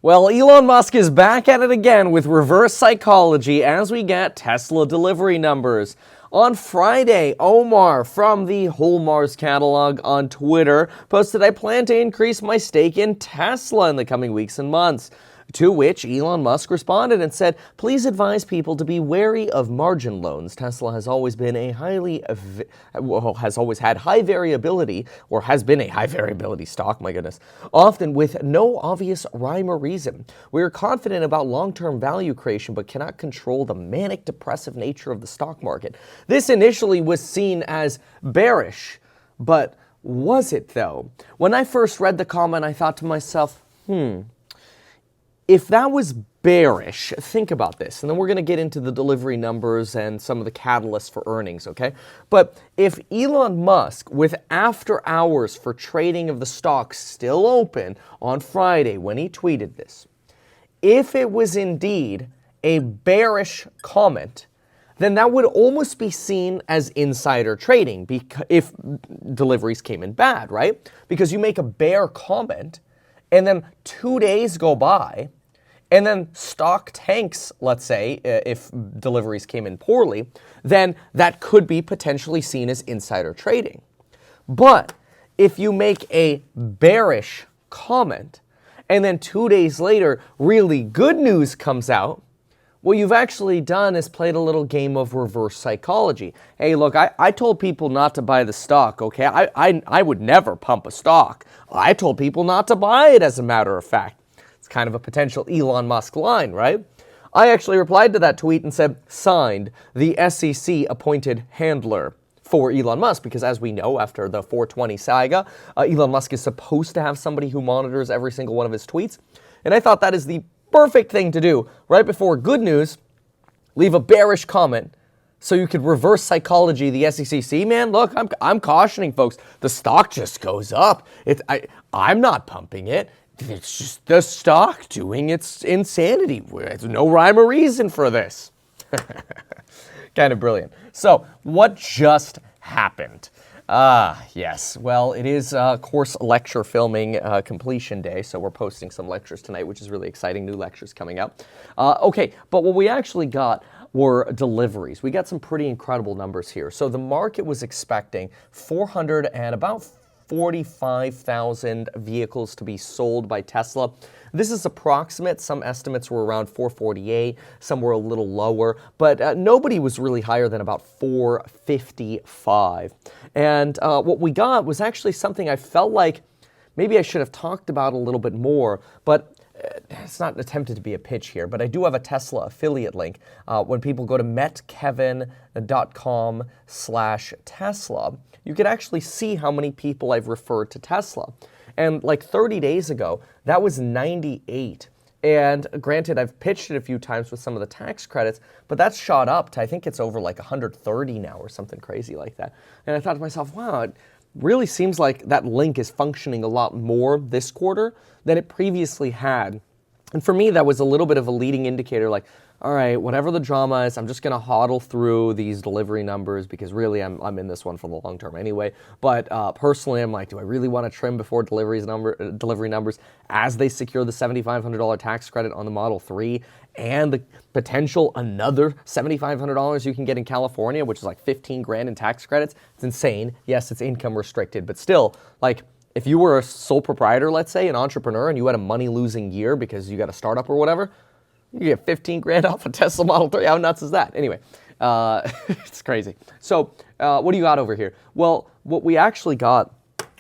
Well, Elon Musk is back at it again with reverse psychology as we get Tesla delivery numbers. On Friday, Omar from the Whole Mars catalog on Twitter posted, "I plan to increase my stake in Tesla in the coming weeks and months." To which Elon Musk responded and said, "Please advise people to be wary of margin loans. Tesla has always been has always had high variability, or has been a high variability stock, my goodness, often with no obvious rhyme or reason. We are confident about long-term value creation, but cannot control the manic depressive nature of the stock market." This initially was seen as bearish, but was it though? When I first read the comment, I thought to myself, if that was bearish, think about this, and then we're going to get into the delivery numbers and some of the catalysts for earnings, okay? But if Elon Musk, with after hours for trading of the stock still open on Friday when he tweeted this, if it was indeed a bearish comment, then that would almost be seen as insider trading if deliveries came in bad, right? Because you make a bear comment, and then 2 days go by, and then stock tanks, let's say, if deliveries came in poorly, then that could be potentially seen as insider trading. But if you make a bearish comment, and then 2 days later, really good news comes out, what you've actually done is played a little game of reverse psychology. Hey, look, I told people not to buy the stock, okay? I would never pump a stock. I told people not to buy it, as a matter of fact. It's kind of a potential Elon Musk line, right? I actually replied to that tweet and said, "Signed, the SEC appointed handler," for Elon Musk, because as we know, after the 420 saga, Elon Musk is supposed to have somebody who monitors every single one of his tweets. And I thought that is the perfect thing to do right before good news. Leave a bearish comment so you could reverse psychology the SEC. Man, look, I'm cautioning folks. The stock just goes up. I'm not pumping it. It's just the stock doing its insanity. There's no rhyme or reason for this. Kind of brilliant. So, what just happened? Yes. Well, it is course lecture filming completion day, so we're posting some lectures tonight, which is really exciting. New lectures coming up. Okay, but what we actually got were deliveries. We got some pretty incredible numbers here. So the market was expecting 400 and about 45,000 vehicles to be sold by Tesla. This is approximate. Some estimates were around 448, some were a little lower, but nobody was really higher than about 455. And what we got was actually something I felt like maybe I should have talked about a little bit more, but it's not attempted to be a pitch here, but I do have a Tesla affiliate link. When people go to metkevin.com/Tesla, you can actually see how many people I've referred to Tesla. And like 30 days ago, that was 98. And granted, I've pitched it a few times with some of the tax credits, but that's shot up to, I think it's over like 130 now or something crazy like that. And I thought to myself, wow, it really seems like that link is functioning a lot more this quarter than it previously had. And for me, that was a little bit of a leading indicator, like, all right, whatever the drama is, I'm just going to hodl through these delivery numbers because really I'm in this one for the long term anyway. But personally, I'm like, do I really want to trim before delivery numbers as they secure the $7,500 tax credit on the Model 3 and the potential another $7,500 you can get in California, which is like 15 grand in tax credits? It's insane. Yes, it's income restricted, but still, like, if you were a sole proprietor, let's say, an entrepreneur, and you had a money-losing year because you got a startup or whatever, you get 15 grand off a Tesla Model 3. How nuts is that? Anyway, it's crazy. So what do you got over here? Well, what we actually got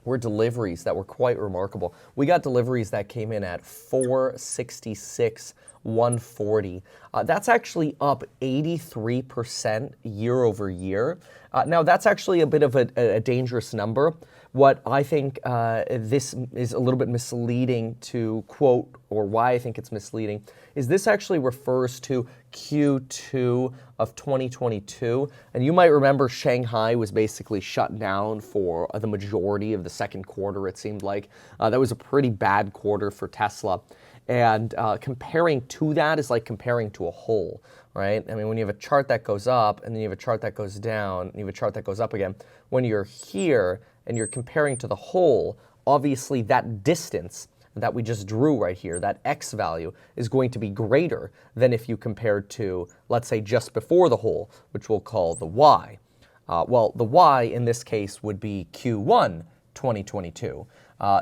were deliveries that were quite remarkable. We got deliveries that came in at 466, 140. That's actually up 83% year over year. Now, that's actually a bit of a dangerous number. What I think this is a little bit misleading to quote, or why I think it's misleading, is this actually refers to Q2 of 2022. And you might remember Shanghai was basically shut down for the majority of the second quarter, it seemed like. That was a pretty bad quarter for Tesla. And comparing to that is like comparing to a hole, right? I mean, when you have a chart that goes up, and then you have a chart that goes down, and you have a chart that goes up again, when you're here and you're comparing to the hole, obviously that distance that we just drew right here, that X value, is going to be greater than if you compared to, let's say, just before the hole, which we'll call the Y. Well, the Y in this case would be Q1 2022.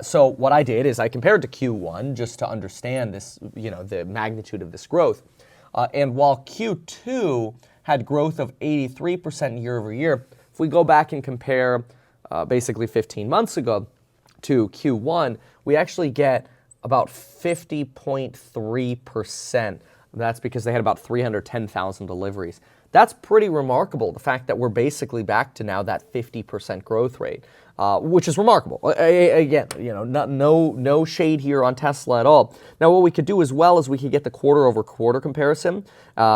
So what I did is I compared to Q1 just to understand this, the magnitude of this growth. And while Q2 had growth of 83% year over year, if we go back and compare basically 15 months ago to Q1, we actually get about 50.3%. That's because they had about 310,000 deliveries. That's pretty remarkable, the fact that we're basically back to now that 50% growth rate, which is remarkable. Again, no shade here on Tesla at all. Now, what we could do as well is we could get the quarter over quarter comparison.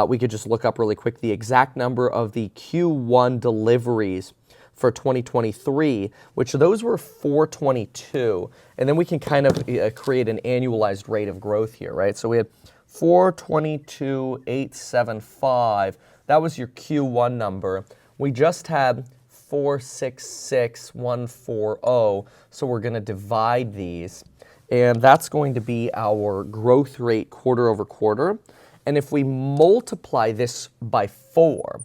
We could just look up really quick the exact number of the Q1 deliveries for 2023, which those were 422. And then we can kind of create an annualized rate of growth here, right? So we had 422,875. That was your Q1 number. We just had 466,140. So we're going to divide these. And that's going to be our growth rate quarter over quarter. And if we multiply this by 4,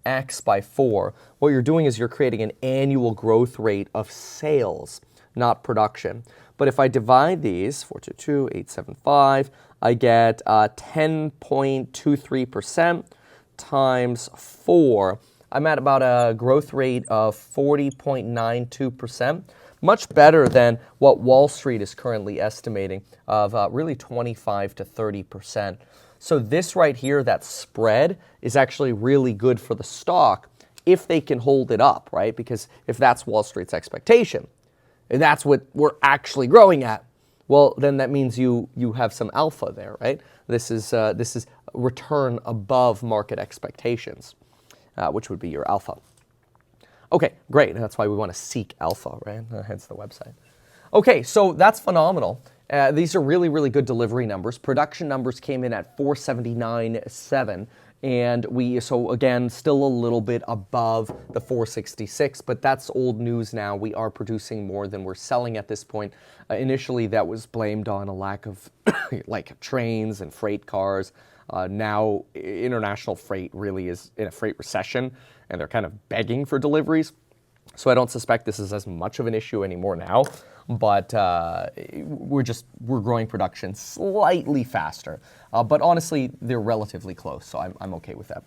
X by 4, what you're doing is you're creating an annual growth rate of sales, not production. But if I divide these, 422,875, I get 10.23% times 4. I'm at about a growth rate of 40.92%, much better than what Wall Street is currently estimating of really 25 to 30%. So this right here, that spread, is actually really good for the stock if they can hold it up, right? Because if that's Wall Street's expectation, and that's what we're actually growing at, well, then that means you have some alpha there, right? This is return above market expectations, which would be your alpha. Okay, great. That's why we want to seek alpha, right? Hence the website. Okay, so that's phenomenal. These are really, really good delivery numbers. Production numbers came in at 479.7. And so again, still a little bit above the 466, but that's old news now. We are producing more than we're selling at this point. Initially, that was blamed on a lack of like trains and freight cars. Now, international freight really is in a freight recession, and they're kind of begging for deliveries. So I don't suspect this is as much of an issue anymore now, but we're growing production slightly faster. But honestly, they're relatively close, so I'm okay with that.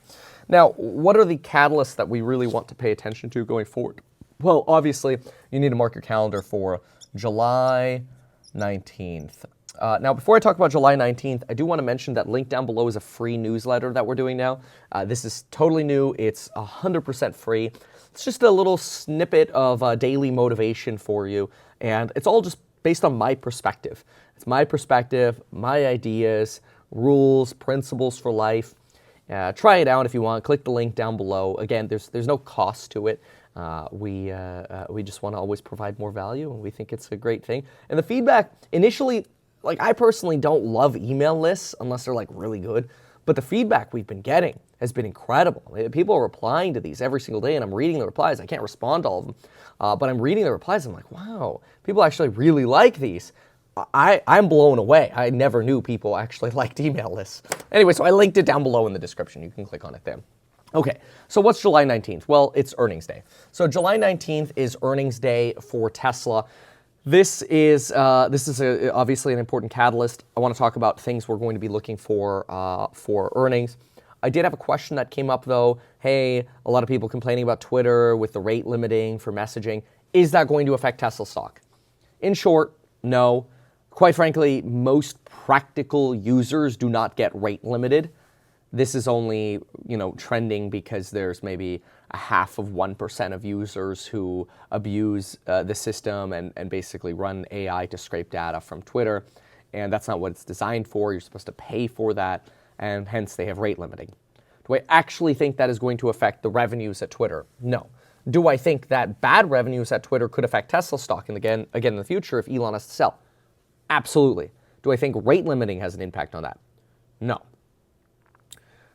Now, what are the catalysts that we really want to pay attention to going forward? Well, obviously, you need to mark your calendar for July 19th. Now, before I talk about July 19th, I do want to mention that link down below is a free newsletter that we're doing now. This is totally new. It's 100% free. It's just a little snippet of daily motivation for you, and it's all just based on my perspective. It's my perspective, my ideas, rules, principles for life. Try it out if you want. Click the link down below. Again, there's no cost to it. We just want to always provide more value, and we think it's a great thing. And the feedback initially, like, I personally don't love email lists unless they're like really good, but the feedback we've been getting has been incredible. People are replying to these every single day, and I'm reading the replies. I can't respond to all of them, but I'm reading the replies. I'm like, wow, people actually really like these. I'm blown away. I never knew people actually liked email lists. Anyway, so I linked it down below in the description. You can click on it there. Okay, so what's July 19th? Well, it's earnings day. So July 19th is earnings day for Tesla. This is obviously an important catalyst. I want to talk about things we're going to be looking for earnings. I did have a question that came up though. Hey, a lot of people complaining about Twitter with the rate limiting for messaging. Is that going to affect Tesla stock? In short, no. Quite frankly, most practical users do not get rate limited. This is only, trending because there's maybe 0.5% of users who abuse the system and basically run AI to scrape data from Twitter. And that's not what it's designed for. You're supposed to pay for that, and hence they have rate limiting. Do I actually think that is going to affect the revenues at Twitter? No. Do I think that bad revenues at Twitter could affect Tesla stock and again in the future if Elon has to sell? Absolutely. Do I think rate limiting has an impact on that? No.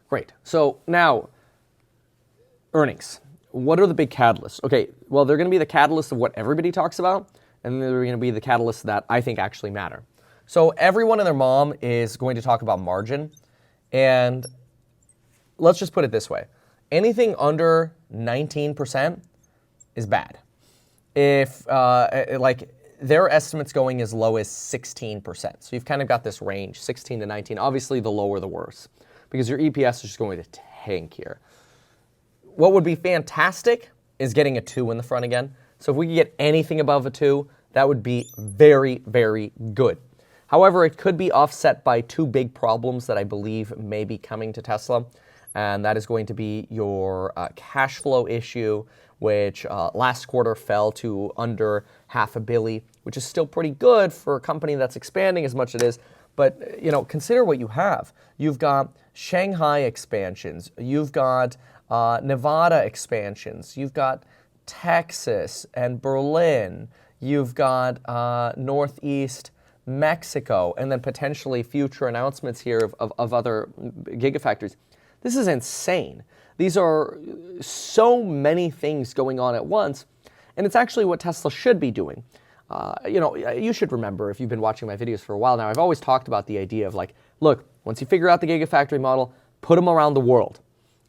Great. So now, earnings. What are the big catalysts? Okay, well, they're going to be the catalysts of what everybody talks about, and they're going to be the catalysts that I think actually matter. So everyone and their mom is going to talk about margin, and let's just put it this way. Anything under 19% is bad. If, like, their estimates going as low as 16%. So you've kind of got this range, 16 to 19. Obviously, the lower, the worse, because your EPS is just going to tank here. What would be fantastic is getting a 2 in the front again. So if we could get anything above a 2, that would be very, very good. However, it could be offset by two big problems that I believe may be coming to Tesla, and that is going to be your cash flow issue, which last quarter fell to under $500 million, which is still pretty good for a company that's expanding as much as it is. But, you know, consider what you have. You've got Shanghai expansions. You've got Nevada expansions. You've got Texas and Berlin. You've got Northeast Mexico, and then potentially future announcements here of other gigafactories. This is insane. These are so many things going on at once, and it's actually what Tesla should be doing. You know, you should remember, if you've been watching my videos for a while now, I've always talked about the idea of like, look, once you figure out the gigafactory model, put them around the world.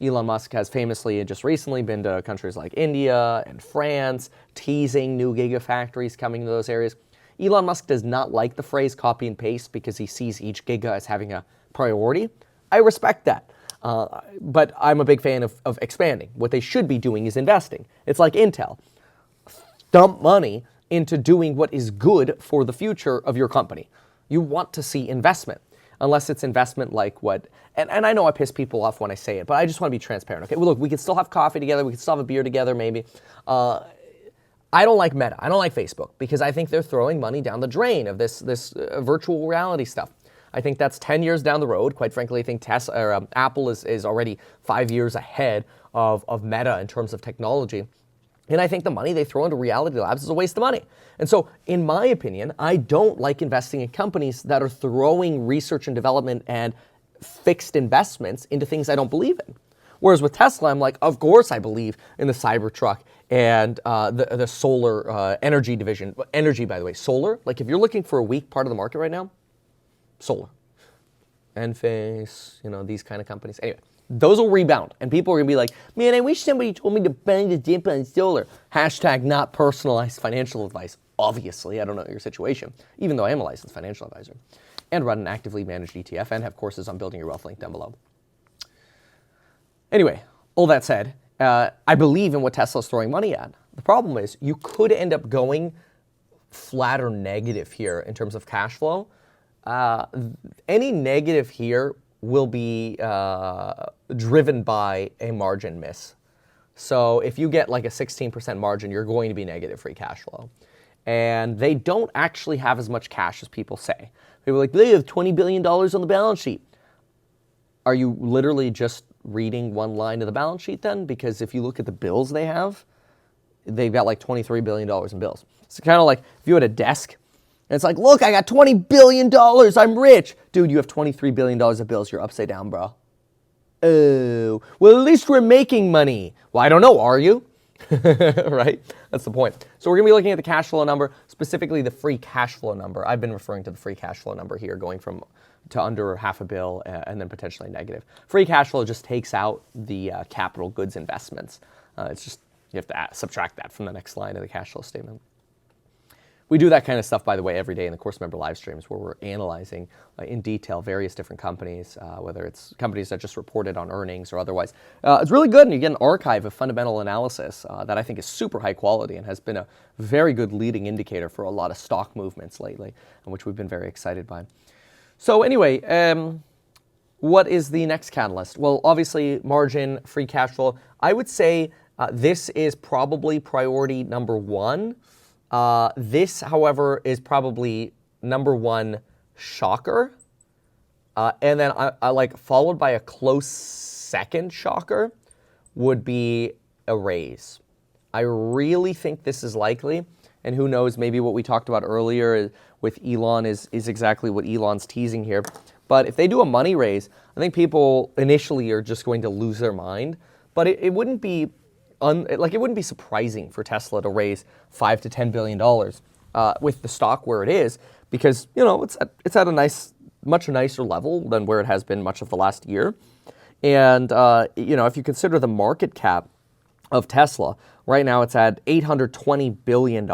Elon Musk has famously just recently been to countries like India and France, teasing new gigafactories coming to those areas. Elon Musk does not like the phrase copy and paste because he sees each giga as having a priority. I respect that. But I'm a big fan of expanding. What they should be doing is investing. It's like Intel. Dump money into doing what is good for the future of your company. You want to see investment, unless it's investment like what, and I know I piss people off when I say it, but I just want to be transparent. Okay, well, look, we can still have coffee together, we can still have a beer together maybe. I don't like Meta, I don't like Facebook, because I think they're throwing money down the drain of this virtual reality stuff. I think that's 10 years down the road. Quite frankly, I think Apple is already 5 years ahead of Meta in terms of technology. And I think the money they throw into Reality Labs is a waste of money. And so, in my opinion, I don't like investing in companies that are throwing research and development and fixed investments into things I don't believe in. Whereas with Tesla, I'm like, of course I believe in the Cybertruck and the solar energy division. Energy, by the way, solar. Like, if you're looking for a weak part of the market right now, solar. Enphase, you know, these kind of companies. Anyway. Those will rebound, and people are going to be like, man, I wish somebody told me to bang the dip on solar. Hashtag not personalized financial advice. Obviously, I don't know your situation, even though I am a licensed financial advisor, and run an actively managed ETF, and have courses on building your wealth linked down below. Anyway, all that said, I believe in what Tesla's throwing money at. The problem is you could end up going flat or negative here in terms of cash flow. Any negative here will be driven by a margin miss. So if you get like a 16% margin, you're going to be negative free cash flow. And they don't actually have as much cash as people say. People are like, they have $20 billion on the balance sheet. Are you literally just reading one line of the balance sheet then? Because if you look at the bills they have, they've got like $23 billion in bills. It's kind of like if you had a desk, and it's like, look, I got $20 billion. I'm rich. Dude, you have $23 billion of bills. You're upside down, bro. Oh, well, at least we're making money. Well, I don't know. Are you? Right? That's the point. So we're going to be looking at the cash flow number, specifically the free cash flow number. I've been referring to the free cash flow number here, going from to under $500 million and then potentially negative. Free cash flow just takes out the capital goods investments. It's just, you have to subtract that from the next line of the cash flow statement. We do that kind of stuff, by the way, every day in the course member live streams, where we're analyzing in detail various different companies, whether it's companies that just reported on earnings or otherwise. It's really good, and you get an archive of fundamental analysis that I think is super high quality and has been a very good leading indicator for a lot of stock movements lately, and which we've been very excited by. So anyway, what is the next catalyst? Well, obviously, margin, free cash flow. I would say this is probably priority number one. This, however, is probably number one shocker. And then I like followed by a close second shocker would be a raise. I really think this is likely. And who knows, maybe what we talked about earlier with Elon is exactly what Elon's teasing here. But if they do a money raise, I think people initially are just going to lose their mind. But it wouldn't be it wouldn't be surprising for Tesla to raise $5 to $10 billion with the stock where it is. because, it's at a much nicer level than where it has been much of the last year. And, if you consider the market cap of Tesla, right now it's at $820 billion.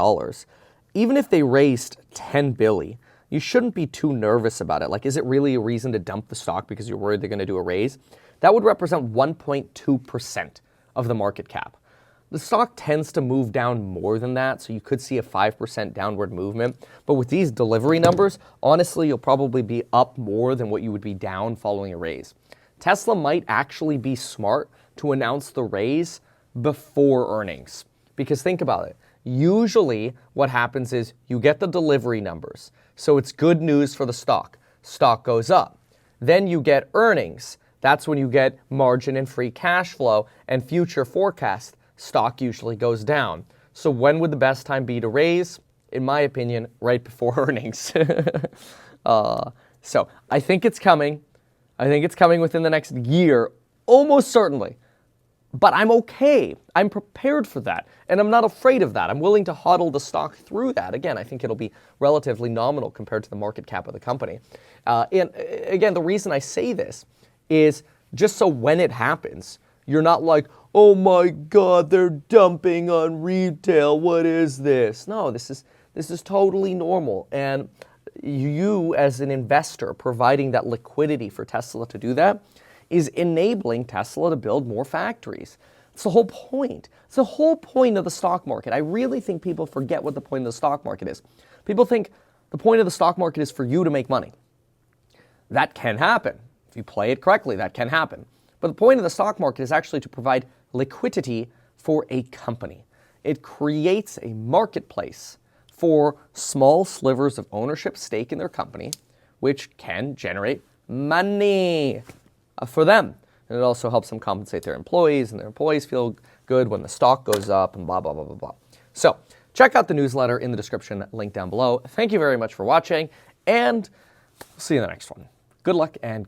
Even if they raised $10 billion, you shouldn't be too nervous about it. Like, is it really a reason to dump the stock because you're worried they're going to do a raise? That would represent 1.2% of the market cap. The stock tends to move down more than that, so you could see a 5% downward movement. But with these delivery numbers, honestly, you'll probably be up more than what you would be down following a raise. Tesla might actually be smart to announce the raise before earnings. Because think about it. Usually what happens is you get the delivery numbers. So it's good news for the stock. Stock goes up. Then you get earnings. That's when you get margin and free cash flow and future forecast. Stock usually goes down. So when would the best time be to raise? In my opinion, right before earnings. So I think it's coming. I think it's coming within the next year, almost certainly. But I'm okay. I'm prepared for that. And I'm not afraid of that. I'm willing to hodl the stock through that. Again, I think it'll be relatively nominal compared to the market cap of the company. And again, the reason I say this is just so when it happens, you're not like, oh my God, they're dumping on retail. What is this? No, this is totally normal. And you as an investor providing that liquidity for Tesla to do that is enabling Tesla to build more factories. It's the whole point. It's the whole point of the stock market. I really think people forget what the point of the stock market is. People think the point of the stock market is for you to make money. That can happen. If you play it correctly, that can happen. But the point of the stock market is actually to provide liquidity for a company. It creates a marketplace for small slivers of ownership stake in their company, which can generate money for them. And it also helps them compensate their employees, and their employees feel good when the stock goes up and blah, blah, blah, blah, blah. So check out the newsletter in the description, link down below. Thank you very much for watching, and see you in the next one. Good luck and